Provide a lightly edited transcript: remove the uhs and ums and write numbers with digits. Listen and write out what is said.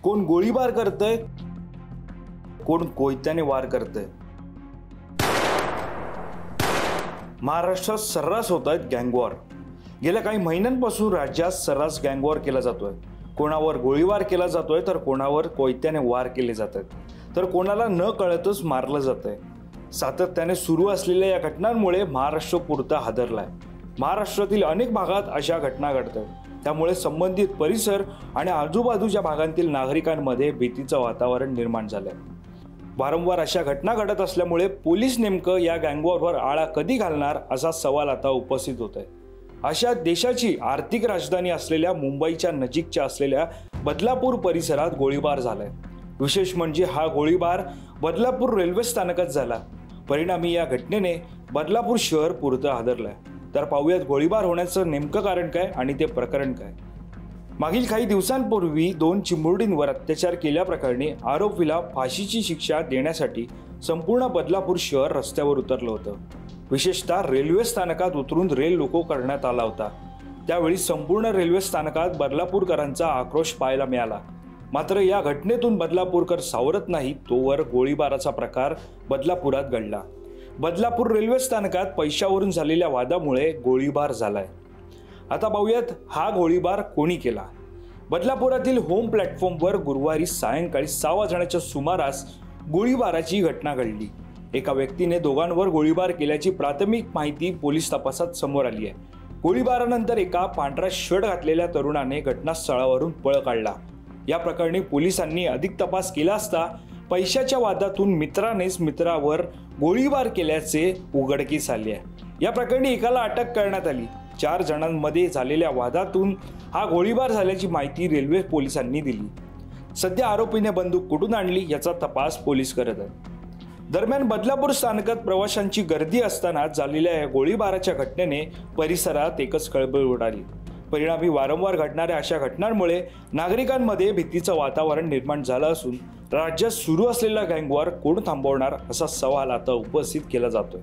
कोण गोळीबार करतंय, कोण कोयत्याने वार करतंय। महाराष्ट्रात सर्रास होत आहेत गँगवॉर। गेल्या काही महिन्यांपासून राज्यात सर्रास गँगवॉर केला जातोय। कोणावर गोळीबार केला जातोय तर कोणावर कोयत्याने वार केले जात आहेत, तर कोणाला न कळतच मारलं जातंय। सातत्याने सुरू असलेल्या या घटनांमुळे महाराष्ट्र पुरता हादरलाय। महाराष्ट्रातील अनेक भागात अशा घटना घडतात, त्यामुळे संबंधित परिसर आणि आजूबाजूच्या भागांतील नागरिकांमध्ये भीतीचं वातावरण निर्माण झालंय। वारंवार अशा घटना घडत असल्यामुळे पोलीस नेमकं या गँगवॉरवर आळा कधी घालणार असा सवाल आता उपस्थित होत आहे। अशा देशाची आर्थिक राजधानी असलेल्या मुंबईच्या नजीकच्या असलेल्या बदलापूर परिसरात गोळीबार झालाय। विशेष म्हणजे हा गोळीबार बदलापूर रेल्वे स्थानकात झाला। परिणामी या घटनेने बदलापूर शहर पुरतं हादरलंय। तर पाहूयात गोळीबार होण्याचं नेमकं कारण काय आणि ते प्रकरण काय। मागील काही दिवसांपूर्वी 2 चिमुरडींवर अत्याचार केल्याप्रकरणी आरोपीला फाशीची शिक्षा देण्यासाठी संपूर्ण बदलापूर शहर रस्त्यावर उतरलं होतं। विशेषतः रेल्वे स्थानकात उतरून रेल रोको करण्यात आला होता। त्यावेळी संपूर्ण रेल्वे स्थानकात बदलापूरकरांचा आक्रोश पाहायला मिळाला। मात्र या घटनेतून बदलापूरकर सावरत नाही तोवर गोळीबाराचा प्रकार बदलापुरात घडला। बदलापूर रेल्वे स्थानकात पैशावरून झालेल्या वादामुळे गोळीबार झालाय। आता पाहूयात हा गोळीबार कोणी केला। बदलापुरातील होम प्लॅटफॉर्मवर गुरुवारी सायंकाळी 6 वाजण्याच्या सुमारास गोळीबाराची घटना घडली। एका व्यक्तीने दोघांवर गोळीबार केल्याची प्राथमिक माहिती पोलीस तपासात समोर आली आहे। गोळीबारानंतर एका पांढरा शर्ट घातलेल्या तरुणाने घटनास्थळावरून पळ काढला। या प्रकरणी पोलिसांनी अधिक तपास केला असता पैशाच्या वादातून मित्रानेच मित्रावर गोळीबार केल्याचे उघडकीस आले आहे। या प्रकरणी एकाला अटक करण्यात आली। 4 जणांमध्ये झालेल्या वादातून हा गोळीबार झाल्याची माहिती रेल्वे पोलिसांनी दिली। सध्या आरोपीने बंदूक कुठून आणली याचा तपास पोलीस करत आहेत। दरम्यान बदलापूर स्थानकात प्रवाशांची गर्दी असताना झालेल्या या गोळीबाराच्या घटनेने परिसरात एकच खळबळ उडाली। परिणामी वारंवार घडणाऱ्या अशा घटनांमुळे नागरिकांमध्ये भीतीचं वातावरण निर्माण झालं असून राज्यात सुरू असलेला गँगवॉर कोण थांबवणार असा सवाल आता उपस्थित केला जातोय।